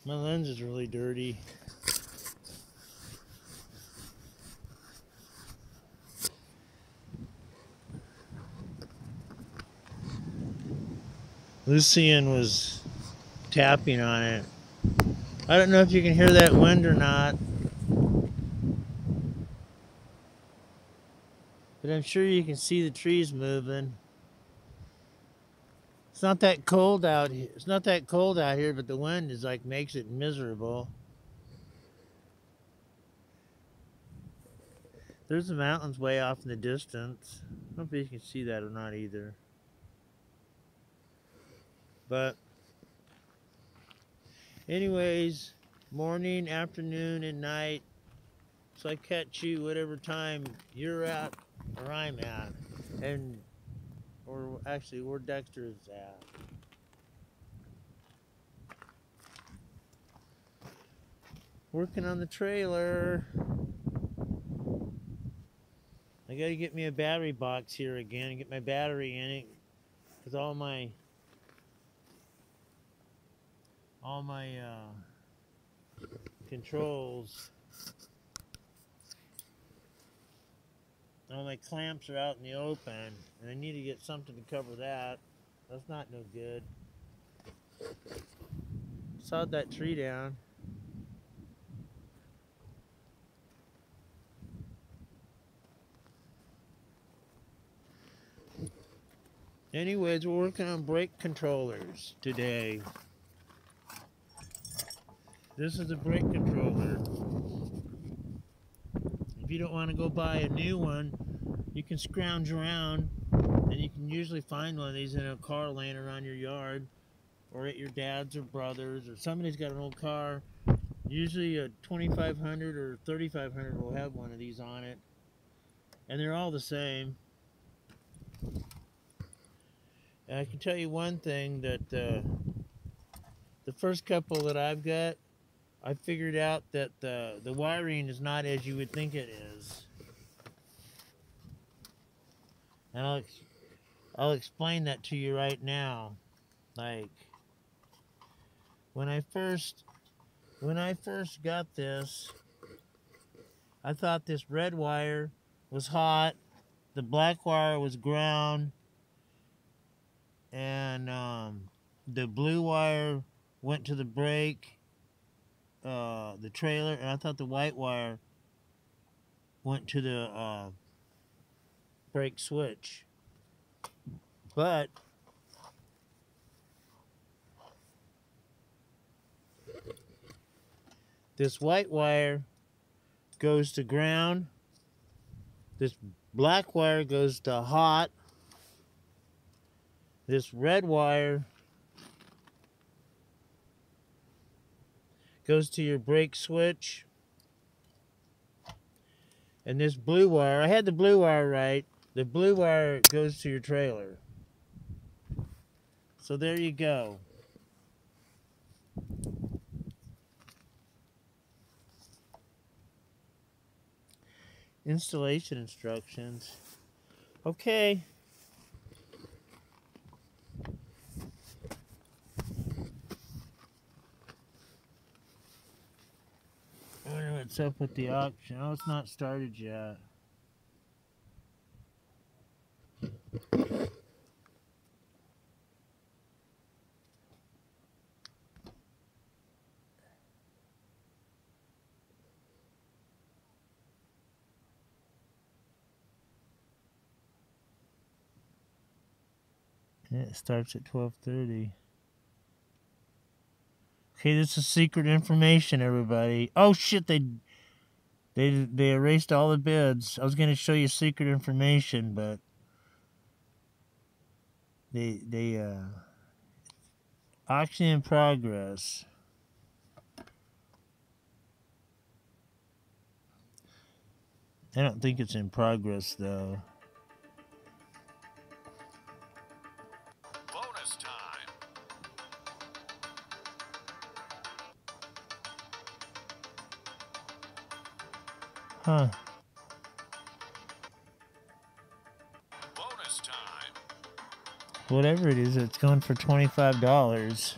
My lens is really dirty. Lucian was tapping on it. I don't know if you can hear that wind or not, but I'm sure you can see the trees moving. It's not that cold out here. It's not that cold out here, but the wind is like makes it miserable. There's the mountains way off in the distance. I don't know if you can see that or not either. But anyways, morning, afternoon, and night. So I catch you whatever time you're at or I'm at. Or actually where Dexter is at. Working on the trailer. I gotta get me a battery box here again and get my battery in it, because all my controls, all my clamps are out in the open, and I need to get something to cover that. That's not no good. Sawed that tree down. Anyways, we're working on brake controllers today. This is a brake controller. If you don't want to go buy a new one, you can scrounge around, and you can usually find one of these in a car laying around your yard, or at your dad's or brother's, or somebody's got an old car. Usually a 2500 or 3500 will have one of these on it, and they're all the same. And I can tell you one thing, that the first couple that I've got, I figured out that the wiring is not as you would think it is. And I'll explain that to you right now. Like, when I first got this, I thought this red wire was hot, the black wire was ground, and the blue wire went to the brake, the trailer, and I thought the white wire went to the brake switch. But this white wire goes to ground, this black wire goes to hot, this red wire goes to your brake switch, and this blue wire, I had the blue wire right, the blue wire goes to your trailer. So there you go. Installation instructions. Okay. I wonder what's up with the auction. Oh, it's not started yet. It starts at 12:30. Okay, this is secret information, everybody. Oh shit, they erased all the bids. I was gonna show you secret information, but they auction in progress. I don't think it's in progress though. Bonus time. Huh. Bonus time. Whatever it is, it's going for $25.